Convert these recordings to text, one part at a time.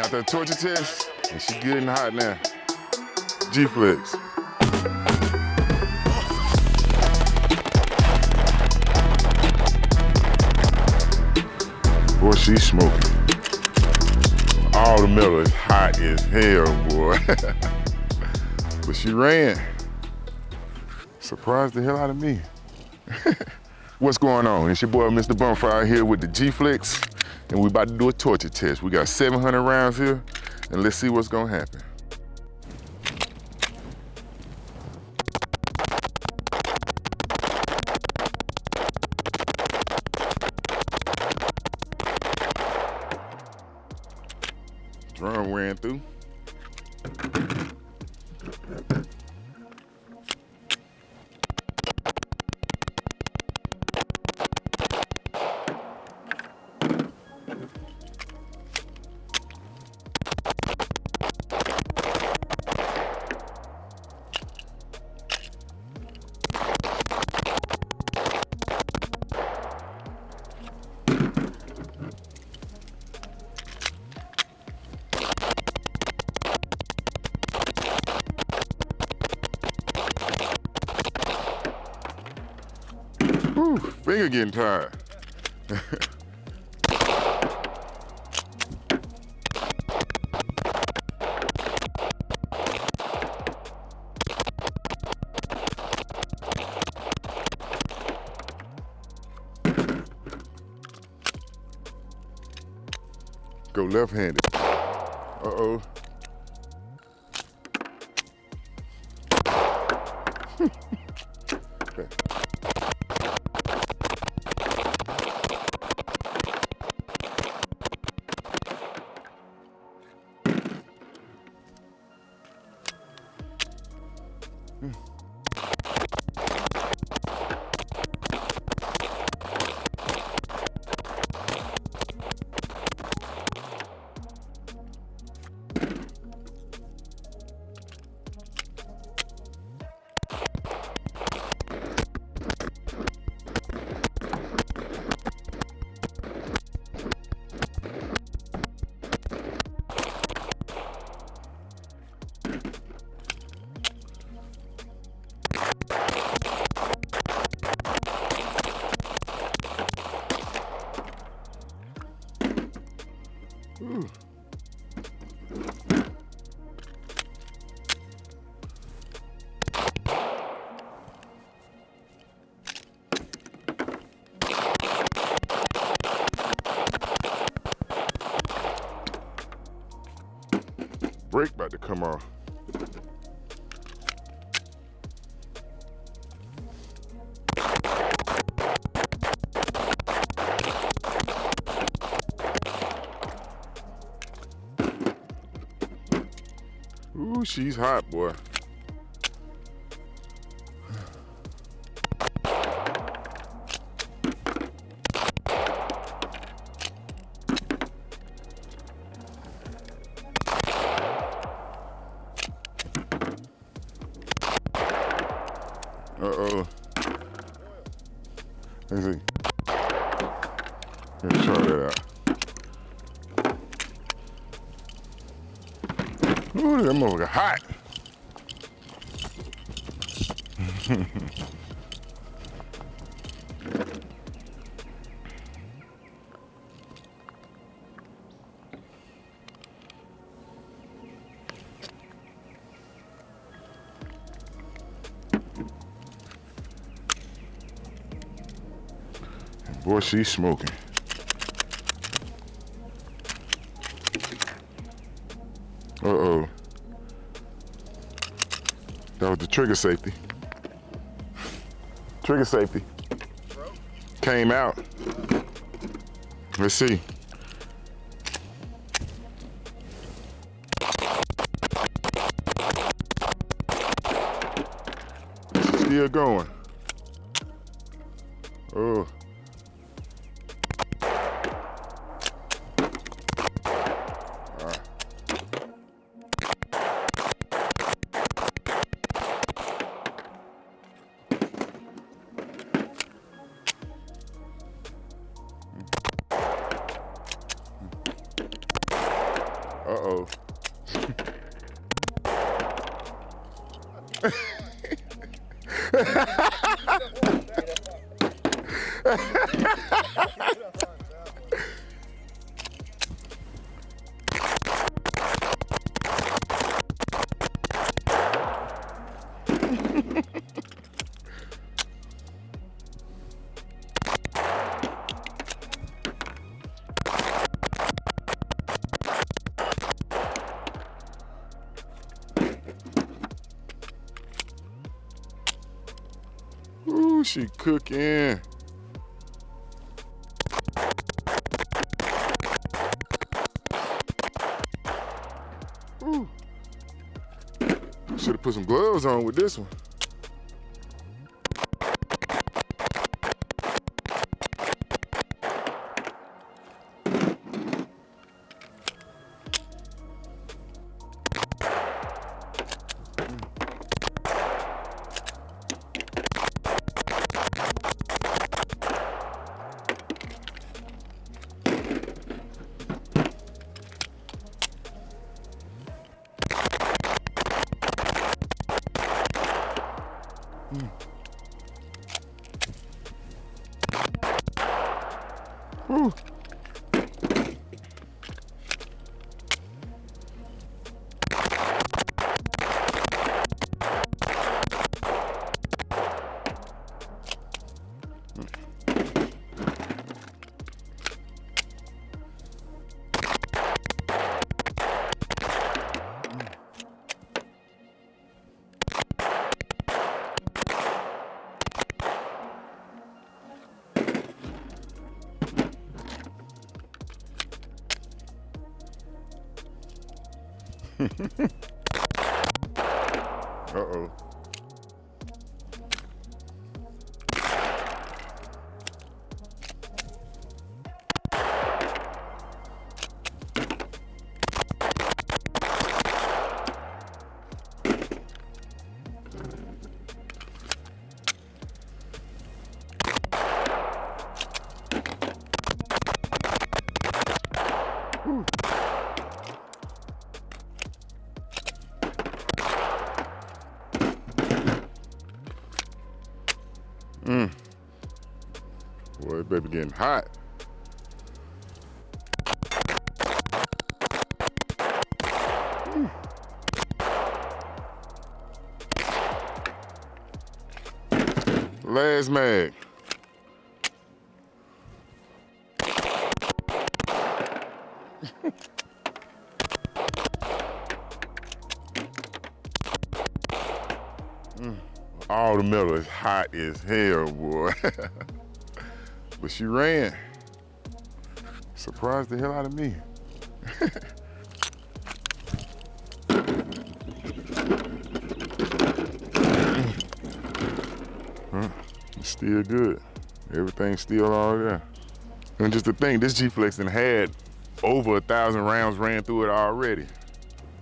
After a torture test, and she good and hot now. G-Flex. Boy, she's smoking. All the metal is hot as hell, boy. But she ran. Surprised the hell out of me. What's going on? It's your boy, Mr. Bonfire, here with the G-Flex, and we about to do a torture test. We got 700 rounds here, and let's see what's gonna happen. Drum ran through. Whew, finger getting tired. Go left-handed. Uh-oh. Okay. Ooh. Brake about to come off. Ooh, she's hot, boy. Uh-oh. Let's see. Let's try that out. Ooh, that motherfucker hot. Boy, she's smoking. Uh-oh. That was the trigger safety. Trigger safety. Came out. Let's see. Still going. Oh. Uh-oh. Uh-oh. Ooh, she cooking. Ooh. Should have put some gloves on with this one. Whew. Uh-oh. Whew. Boy, baby getting hot. Last mag. All the metal is hot as hell, boy. But she ran. Surprised the hell out of me. It's still good. Everything's still all there. And just to think, this G-Flex had over 1,000 rounds ran through it already.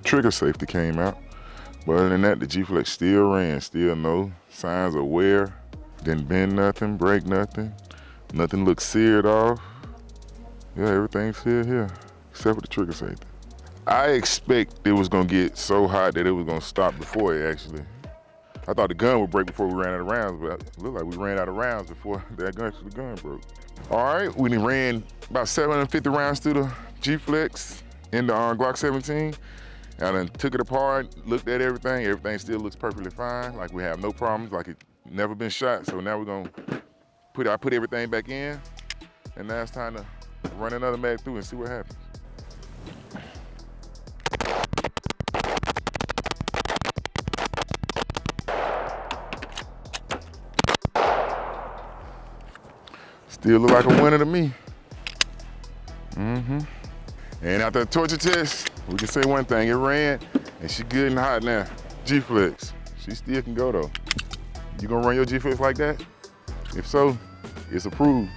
Trigger safety came out. But other than that, the G-Flex still ran, still no signs of wear. Didn't bend nothing, break nothing. Nothing looked seared off. Yeah, everything's still here, except for the trigger safety. I expect it was gonna get so hot that it was gonna stop before it actually. I thought the gun would break before we ran out of rounds, but it looked like we ran out of rounds before the gun broke. All right, we ran about 750 rounds through the G-Flex in the Glock 17. I then took it apart, looked at everything. Everything still looks perfectly fine. Like we have no problems, like it never been shot. So now we're gonna I put everything back in, and now it's time to run another mag through and see what happens. Still look like a winner to me. And after the torture test, we can say one thing, it ran, and she good and hot now. G-Flex, she still can go though. You gonna run your G-Flex like that? If so, it's approved.